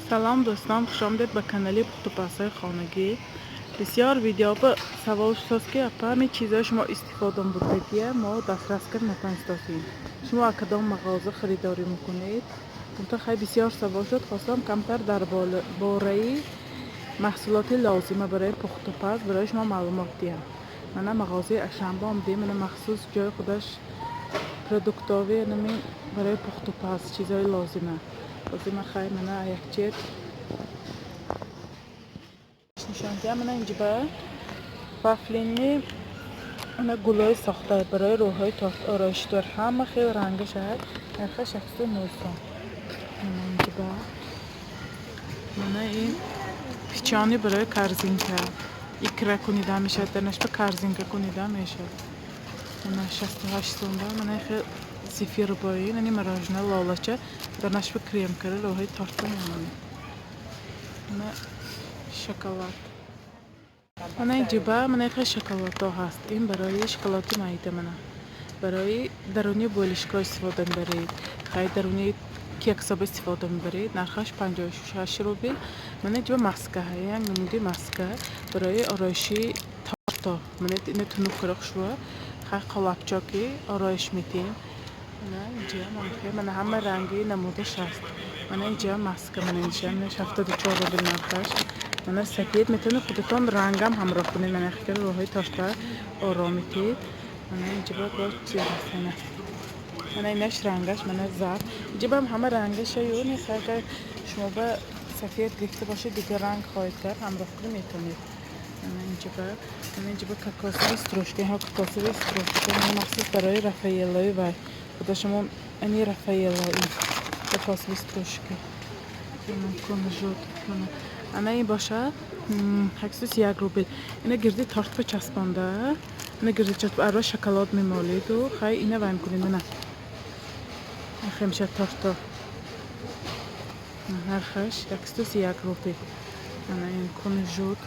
سلام دوستان، خوش آمدید به کانال پخت و پزهای خانگی. بسیار ویدیو با سوال شد که اپا همین چیزای شما استفاده بودید ما دسترس کرد نتونستیم. شما کدام مغازه خریداری میکنید؟ منتها خیلی بسیار سوال شد، خواستم کمتر در باره محصولات لازمه برای پخت و پز برای شما معلومات دیم. من مغازه اشنبه آمدیم، من مخصوص جای خودش پروداکتاوی نمی برای پخت و پز چیزای لازمه. لازمه خیلی من یک چیز نشان دهم. من اینجا با وافلینی من گلای ساخته برای روهای تارت آرایشی دار همه خیلی رنگش هست. نرخش 119. من اینجا با من این پیچانی برای کارزینکا ایکره کنیده میشه، درنش به کارزینکا کنیده میشه. من 68 سونده. من خیلی زیفیر بایی نمی مراجعه لالاچه درنش به کریم کرده روهای تارت میمونه. من شکلات من اینجا با من خیلی شکلات ها هست. این برای شکلاتی مایده منه برای درونی بولشکا استفاده میبرید، خیلی درونی کیک ساب استفاده میبرید. نرخش 56 روبل. من اینجا ماسکه هایی نمودی ماسکه برای آرایشی تارتا. من اینه تنو کرخ شوه خیلی قلابچاکی آرایش میتیم. من همه رنگی نمودش هست. من اینجا ماسکه من اینجا من 74 روبل نرخش. من سفید میتونه خودتون رنگم همراه کنید. من اخیر روهای تارتا آرامیتید. من اینجا با چیز هستنه. من اینش رنگش من زرد. اینجا همه رنگش یونی خیلی شما با سفید گرفته باشید دیگه رنگ خواهید کرد همراه کنید میتونید. من اینجا با کاکاوی استروشکی ها کاکاوی استروشکی من مخصوص برای رافائلای و خدا شما اینی رافائلای کاکاوی استروشکی من کنجود من انا این باشه 801 روبل. اینا گردی تارت به چسبانده. اینا گردی چسب ارو شکلات میمالید و خیلی اینا وام کنید. نه خیلی میشه تارت نرخش 801 روبل. انا این کنجود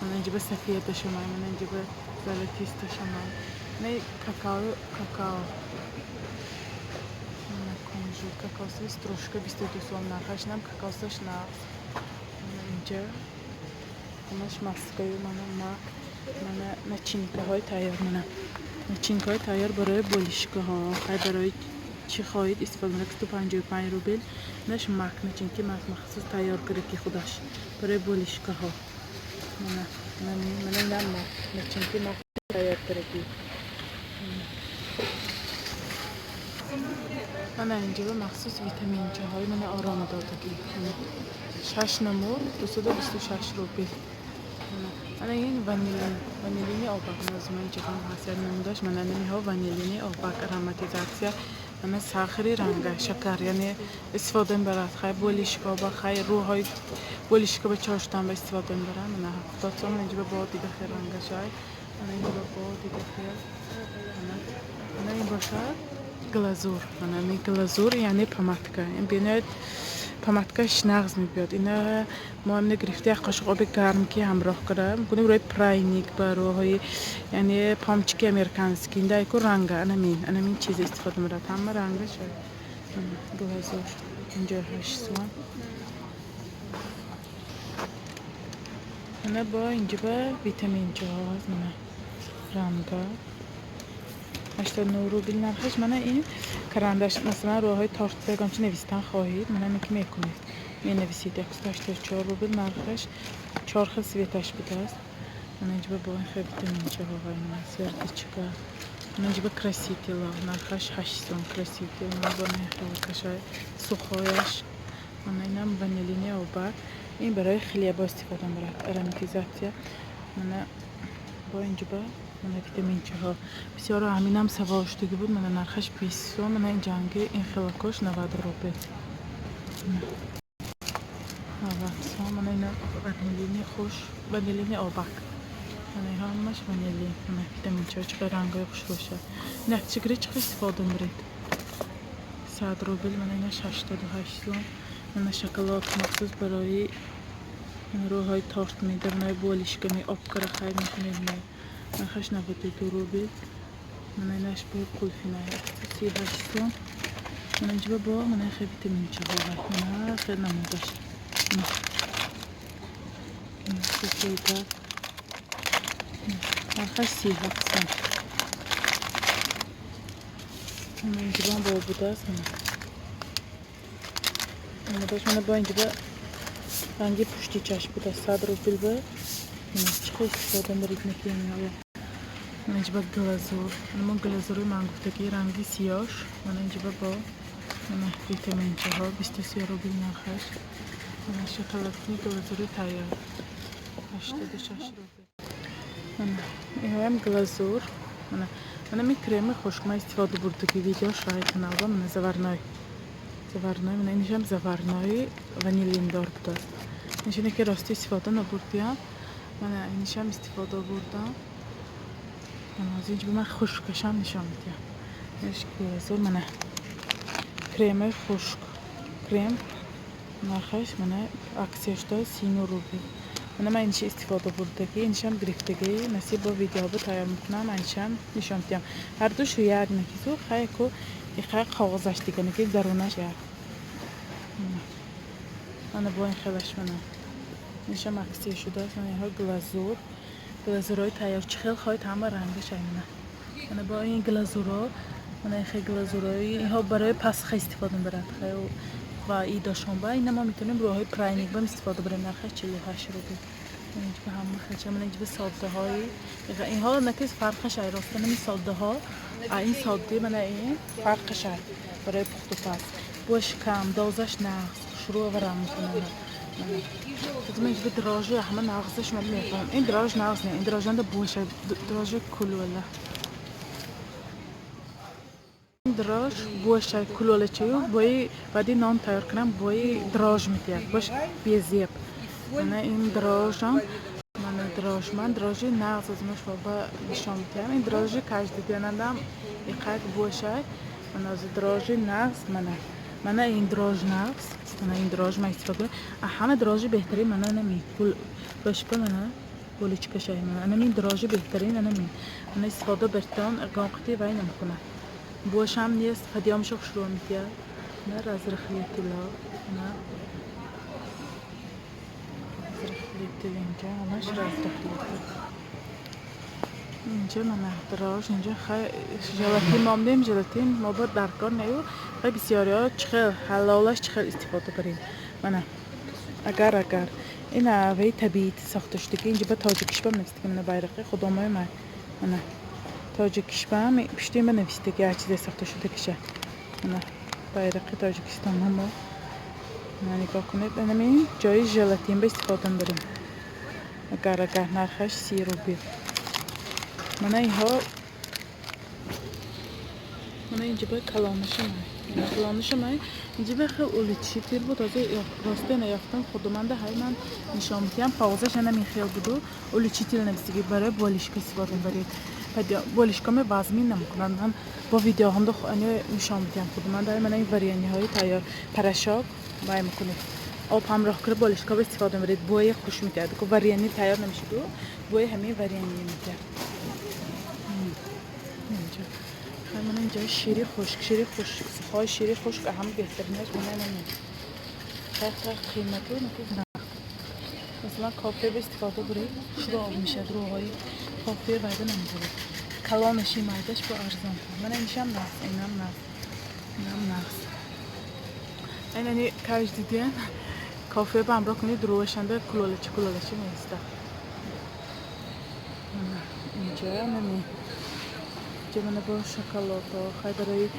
من اینجا به سفید شما من اینجا به زلاتیست شما نه کاکاو من کنجود کاکاوی استروشکی 22 سوم نرخش نم کاکاوش نه اینجا همش ماسکه من نچینکه های تیار منم نچینکه های تیار برای بولشکه ها خیلی برای چی خواهید استفاده کنید. 155 روبل نش ماک نچینکه مخصوص تیار کرده خودش برای بولشکه ها. من نم نچینکه ماک تیار کرده. من اینجا به مخصوص ویتامین چه های من آرام دادگی 6 نمور 226 روبل. من این وانیلینی آباق لازمه چکم حاصل نمودش. من نمیها وانیلینی آباق aromatizasyon من ساخری رنگ شکر یعنی استفاده برات خیلی بولشکا با خیلی روهای بولشکا به چاشتن به استفاده برام. من هفتاد من اینجا با دیگه خیلی رنگ شای من اینجا با دیگه خیلی من این باشه گلازور. من این گلازور یعنی پامادکا این بینید پامادکاش نغز میبید. اینا ما هم نگرفته قاشق آب گرم که همراه کرده میکنیم روی پراینیک برای یعنی پامچکی امریکانسکی این دایکو رنگه انا مین چیز استفاده میره همه رنگه شد. گلازور اینجا 8 سوم. انا با اینجا با ویتامین جهاز من رنگه 89 روبل نرخش. من این کرندش مثلا روهای تارت بگم چه نویستن خواهید من که میکنید می نویسید 184 روبل نرخش 4 خیلی سویتش بوده است. من اینجا با این خیلی ویتامین چه های من سردیچکا من اینجا با کراسیتی لا نرخش 8 سوم کراسیتی من با این کشای سوخایش. من اینم وانیلینی آباد این برای خیلی با استفاده برات aromatizasyon. من با اینجا با من ویتامین چه ها بسیار همینم سوال شده بود. من نرخش 20 سوم. من این جنگی این خلاکوش 90 روبل 90 سوم. من این وانیلینی خوش وانیلینی آبک من این همش وانیلین من ویتامین چه رنگای خوش باشه نه چگری چه استفاده برید 100 روبل. من این 88 سوم. من شکلات مخصوص برای روهای تارت میده من بولشکه می آب کرده خیلی میکنید نرخش 92 روبل. من اینش با کلفی نه 38 سوم. من اینجا با من خیلی ویتامین چه ها من خیلی نمودش سفیده آخر 37 سنت اینجا با بوده است من با اینجا رنگی پشتی چشم بوده 100 روبل به چقدر استفاده دارید میکنیم اینجا با گلازور من گلازوری من گفته که رنگی سیاش من اینجا با من ویتامین چه ها 23 روبل نرخش من شکلاتی گلازوری تیار 86 روبل این هم گلازور من می کرم خشک ما استفاده برده که ویدیو شاید کنال من زورنای من اینجا هم زورنای وانیلین دار بوده اینجا که راستی استفاده نبردیم من اینجا هم استفاده بردم من از اینجا به من خشکش هم نشان میدیم اینجا گلازور من کرم خشک کرم نرخش من اکسیش داد 39 روبل من اینجا استفاده برده که اینجا هم گرفتگی نصیب با ویدیو با تیار میکنم اینجا هم نشان میدیم هر دوش رو یاد نکیزو خیلی که این کاغذش دیگه نگه درونش یاد من با این خیلیش منم اینجا هم اکسیه شده است من اینها گلازورهای تیار چخیل خواهید همه رنگش اینه من با این گلازورها من این خیلی گلازورهای اینها برای پسخ استفاده برد خیلی و ایدا شنبه این ما میتونیم روهای پراینینگ بهم استفاده بریم نرخش 48 روبل اینجا به همه خیلی من اینجا به ساده های اینها نکس فرقش ای راسته نمی ساده ها این ساده من این فرقش ای برای پخت و پس بوش کم دوزش نقص شروع ورم میکنم من اینجا به دراجه همه نقصش من میفهم این دراج نقص نه این دراجان ده بوش دراجه کلوله دراج بوشه کلوله چیو بایی بعدی نان تیار کنم بایی دراج میتیاد باش بیزیب من این دراجم من دراجی نقص از مش با نشان میدم این دراجی کاش دیدنندم اینقدر بوشه من از دراجی نقص من این دراج نقص من این دراج ما استفاده همه دراجی بهتری من نمی باش به من بولیچ کشای من این دراجی بهترین من استفاده برتون قاقتی وای نمیکنه بوشم نیست قدیام شخص شروع می‌کرد نه از رخیتی لا نه رخیتی اینجا همش از رخیتی اینجا من دراج اینجا خیلی ژلاتین مامدیم ژلاتین ما با درکار نیو خیلی بسیاری ها چخیل حلالش چخیل استفاده بریم من اگر این اوی طبیعی ساخته شده که اینجا با تاجیکش بنویسته که من بایرقی خودمای من تاجیکیشان پشتی من نوشته که هر چیزی ساخته شده کشه من بایرق تاجیکستان هم من نگاه کنید اینمی جای ژلاتین به استفاده داریم اگر نرخش 30 روبل من اینها من اینجا به کلانشم اینجا به خیلی اولیچی تیر بود از راسته نیافتم خودمان ده های من نشان میدیم پاوزش نمی خیلی بودو اولیچی تیر نوشته که برای بالیشک استفاده برید بالیشکا می وزمین نمیکنن من با ویدیو هم دو نشان میدم خودمان ده من این وریانی های تیار پرشاب وای میکنید آب همراه کرده بالیشکا به استفاده برید بوی خوش میده که وریانی تیار نمیشه دو بوی همین وریانی میده من اینجا شیری خشک سخای شیری خشک هم بهترینش من خیلی قیمتی نه مثلا کافه به استفاده برید شروع آب میشه روهای کافه وایده نمیده کلانشی مایدش با ارزان من اینشم نقص اینم نقص اینی کاش دیدین کافه با امرا کنید روشنده کلولچی میسته اینجا نمی من با شکلات خیلی برای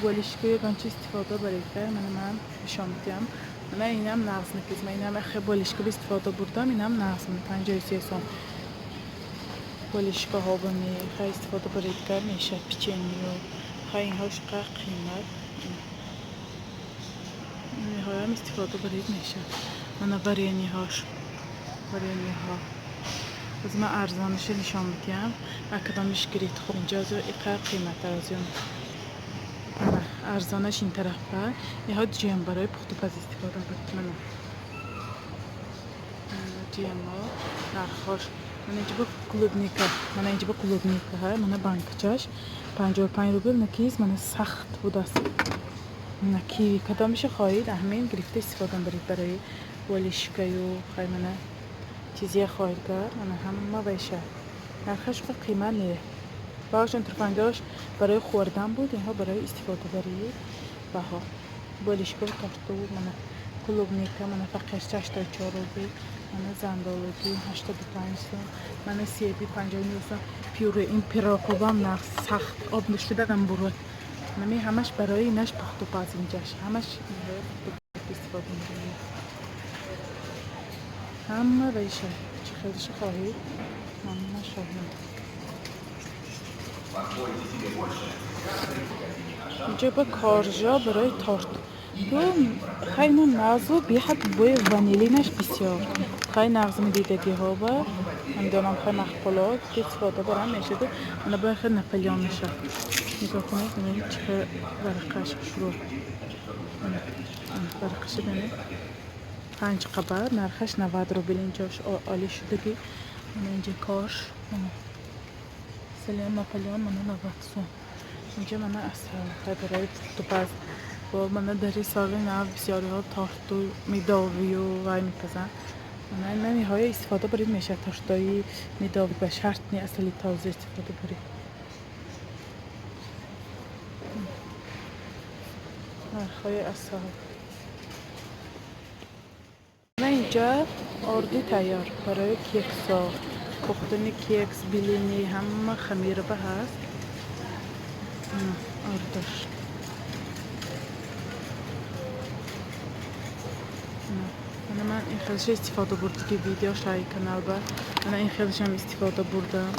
بالیشکوی گانچی استفاده برید که من نشان میدم من اینم نقص نکیز من اینم خیلی بالیشکو استفاده بردم اینم نقص من 53 سوم بالیشکا ها بانی خیلی استفاده برید که میشه پیچنی و خیلی اینهاش قیمت اینها هم استفاده برید میشه من وریانی ها از من ارزانش نشان میدم اکدامش گرید خوب اینجا از اینقدر قیمت تر از اون ارزانش این طرف بر اینها جیم برای پخت و پز استفاده برد من جیم ها نرخاش من اینجا با کلوبنیکا های من بانکچاش 55 روبل نکیز من سخت بود است نکی کدامش خواهید همین گرفته استفاده برید برای والشکایو خیلی منه چیزی خواهرگر منه همه بشه نرخش خود قیمت نیه باهاشون ترفنداش برای خوردن بود اینها برای استفاده بری بها بالشکو تاشتو منه کلوبنیکا منه فقط 84 روبی منه زندالوگی 85 سون منه سیبی 59 سون پیوره این پیراکوبام نه سخت آب نشده دم برو نمی همش برای اینش پخت و پز اینجاش همش استفاده می‌کنی همه بیشه چه خیلیش خواهی همه شاهیم اینجا با کارجا برای تارت تو خیلی نازو بیحد بوی وانیلینش بسیار خیلی نغز میدیدگی ها با هم دانم خیلی مخبولات استفاده برام میشه تو انا باید خیلی نپلیان میشه نگاه کنید ببینید چه ورقش شروع ورقش ببینید 5 قبر نرخش 90 روبل اینجاش عالی شدگی من اینجا کارش سلیان نپلیان من 90 سون اینجا من اصلا برای تو پس با من داری سالی نه بسیاری ها تارتو میداوی و وای میپزن من نمیهای استفاده برید میشه تارتایی میداوی به شرط نی اصلی تازه استفاده برید نرخای اصلا من اینجا آردی تیار برای کیکسا پختن کیکس بلینی همه خمیر به هست آردش من این خیلیش استفاده برد که ویدیو شای کانال با من این خیلیش هم استفاده بردم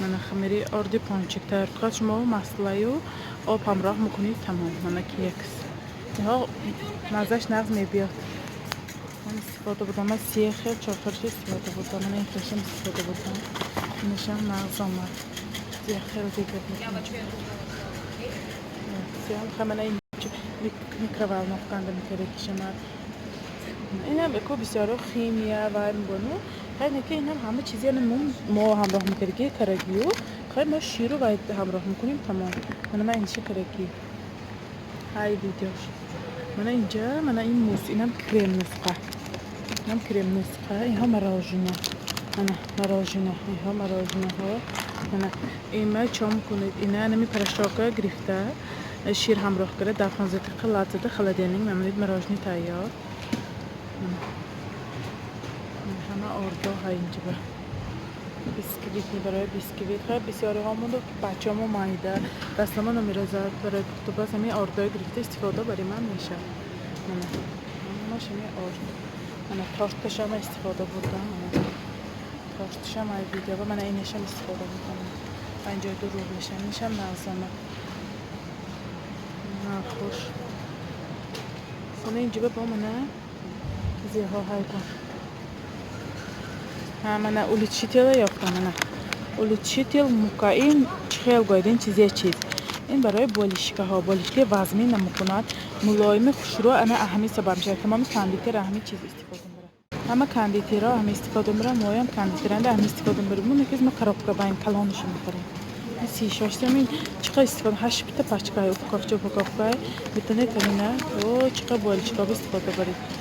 من خمیری آردی پانچک تیار فقط شما مسئله و آب همراه میکنید تمام من کیکس اینها مزهش نغز میبیاد من استفاده بردم من سیه خیلی چاکرش استفاده بردم من این خیلیش هم استفاده بردم اینش هم نغز آمد سیه خیلی دیگه بودم سیه هم خیلی من این میکروال نفکنده میکره کشم این هم اکو بسیار خیمیه و این بانو خیلی که این هم همه چیزی هم ما همراه میکردیم کرگیو خیلی ما شیر رو باید همراه میکنیم تمام من اینچه کرگی های ویدیوش من اینجا من این موس اینم کریم نسخه اینم کریم نسخه اینها مراجعه انا مراجعه اینها مراجعه ها من این ما چم کنید اینا نمی پرشاکه گرفته شیر همراه کرده در 15 دقیقه لازده خلدینگ من مراجعه تیار همه آردا های اینجا با بیسکویت برای بیسکویت خیلی بسیاری همون رو بچه همون مایده دست من رو میرزد برای تو باز همین آردای گرفته استفاده برای من میشه من شمی آرد من تارتش هم استفاده بردم تارتش هم های ویدیو با من اینش هم استفاده بودم اینجا دو رو بشه اینش هم نازمه خوش سنه اینجا با منه زیها های کن من اولوچیتیل یافتم من اولوچیتیل مکاین خیلی گایدین چیزی چیز این برای بالشکه ها بالشکه وزمی نمیکنند ملایم خوشرو انا اهمی سبب میشه تمام کاندیتر اهمی چیز استفاده میبرم همه کاندیترها اهمی استفاده میبرم ملایم کاندیترند اهمی استفاده میبرم اون یکی ما کارابکا باین کلانش میخوریم سی شاشتم این چقدر استفاده 8 تا پاچکای اوپکافچای میتونه تامینه او چقدر بالشکه استفاده برید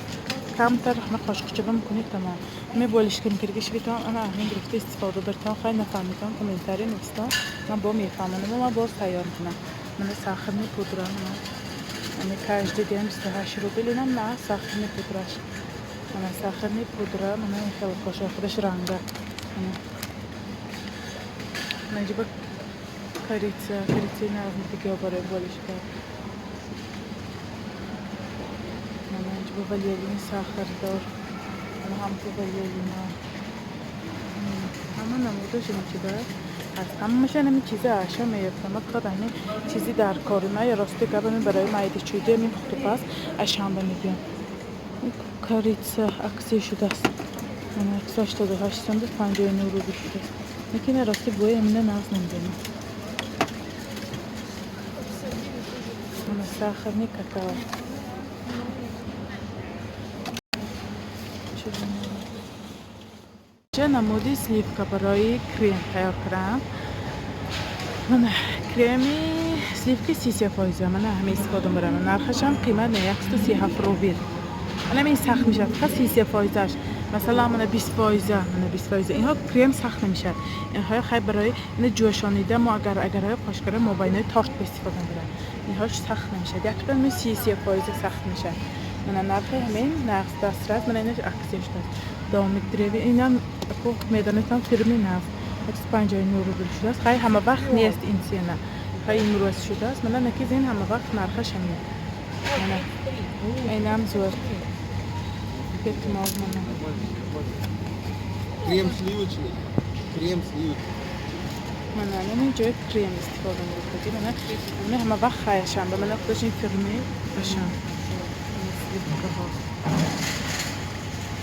کمتر احنا قاشقچه میکنید تمام می بالش کم کردیش بیتام انا همین گرفته استفاده برتام خیلی نفهمیدم کامنتاری نوشتم من با میفهمم من باز تیار کنم من ساخر می پودر من کاش دیدم 28 روبل اینم نه ساخر می پودرش من ساخر می پودر من خیلی خوشم خودش رنگه من جیب کریت نه دیگه برای بالش کرد با ولیلین ساخر دار هم تو ولیلین همه نمودش این چیزه هست همه مشان همین چیزه عشا میفتم فقط همین چیزی در کارونه یا راستی که من برای مایده چویده می خطو پس عشان بمیدیم کاریت اکسی شده است من اکساش تا 28 سنده 59 رو بیشتر میکنه راستی بوی امینه ناز نمیدیم من ساخر نی کاکاو چه نمودی سلیفکا برای کریم تیار کردم من کریمی سلیفکی 30% من همه استفاده می‌کنم نرخش هم قیمت نه 137 روبل من این سخت میشه فقط 33%. مثلا من 20%، من 20%. اینها کریم سخت نمیشه. اینها خیلی برای این جوشانیده ما اگر خوشگره مابینای تارت استفاده می‌کنه. اینهاش سخت نمیشه. تقریبا من 33% سخت میشه. من نرخ همین نرخ دسترس من اینش عکسش داد. دامید دریوی اینم کو میدانتم فرمی نرخ. 50 یورو شده است. خیلی همه وقت نیست این سینه. خیلی امروز شده است. من نکیز این همه وقت نرخش همین. من اینم زود. Крем сливочный. Крем сливочный. من اینجا کریم استفاده می‌کنم. من همه وقت خواهشم به من خودش این فرمی باشم.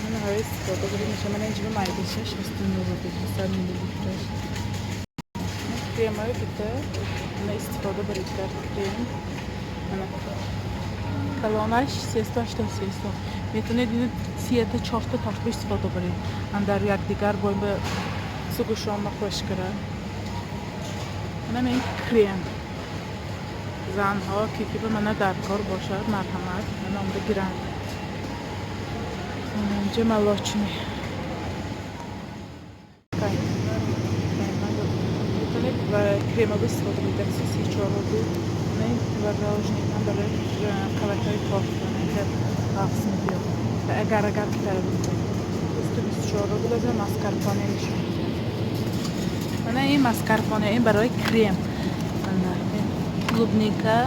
من هایی استفاده کنم میشه من اینجا مایدشش هستم رو بگیم 100 میلی لیترش. کریم های بده من استفاده بریدر کریم. من کلانش 380 میتونید این 3 تا 4 تا تاخت استفاده برید. من در یک دیگر باید به سوگ شام خوش کنم. من این کریم زنها که به من در کار باشد مرحمت من آن بگیرم. اینجا ملاچنی میتونید و کریم ها استفاده برید 34 بود. من و راجنی من برای قوت های تاخت کنم که حفظ میدیم و اگر بیتره بود 24 بود از مسکرپانه میشه. من این مسکرپانه این برای کریم клубника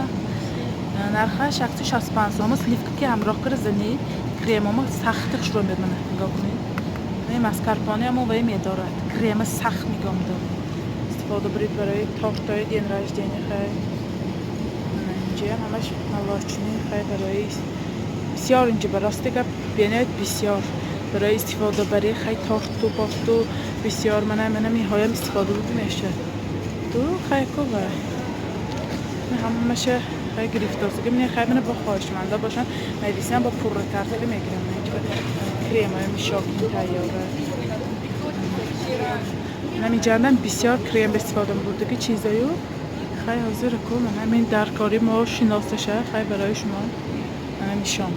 نرخش 65 сом сливка که همراه کرده زنی کریم ما سختش رو میمونه نگاه کنید. این مسکرپانه هم وای میدارد کریم سخت میگم داره استفاده برید برای تارتای دین رجدینی خیلی اینجا همش ملاچنی خیلی برای بسیار اینجا براسته که بینید بسیار برای استفاده برای خیلی تارت و بافت و بسیار من میهایم استفاده بود میشه تو خیلی خوبه. همشه خیلی گرفته است که من خیلی با خواهشمنده باشن مدیسین با پر ترتیب میگیرم اینجا کریم های میشاکی تیاره نمی‌جردم بسیار کریم استفاده می‌برده که چیزایو خیلی حاضر کنم همین در کاری ما شناسشه خیلی برای شما نمیشم